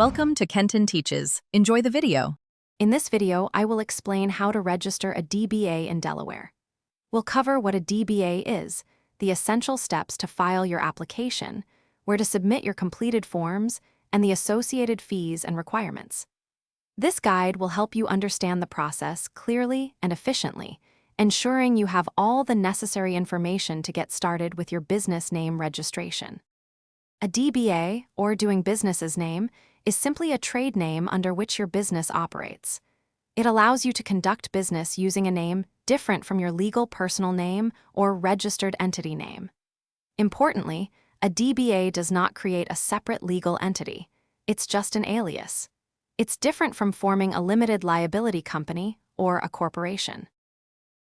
Welcome to Kenton Teaches. Enjoy the video. In this video, I will explain how to register a DBA in Delaware. We'll cover what a DBA is, the essential steps to file your application, where to submit your completed forms, and the associated fees and requirements. This guide will help you understand the process clearly and efficiently, ensuring you have all the necessary information to get started with your business name registration. A DBA, or doing business as name, is simply a trade name under which your business operates. It allows you to conduct business using a name different from your legal personal name or registered entity name. Importantly, a DBA does not create a separate legal entity. It's just an alias. It's different from forming a limited liability company or a corporation.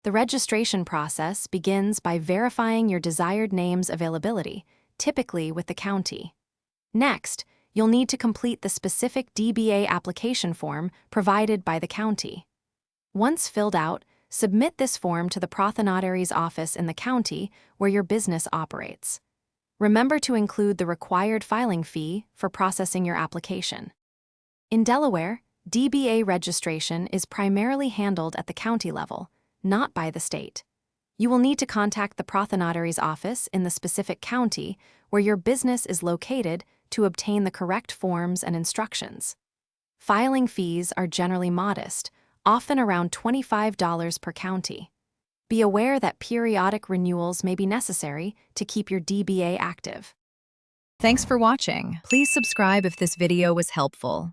The registration process begins by verifying your desired name's availability, typically with the county. Next, you'll need to complete the specific DBA application form provided by the county. Once filled out, submit this form to the Prothenotary's office in the county where your business operates. Remember to include the required filing fee for processing your application. In Delaware, DBA registration is primarily handled at the county level, not by the state. You will need to contact the Prothenotary's office in the specific county where your business is located to obtain the correct forms and instructions. Filing fees are generally modest, often around $25 per county. Be aware that periodic renewals may be necessary to keep your DBA active. Thanks for watching. Please subscribe if this video was helpful.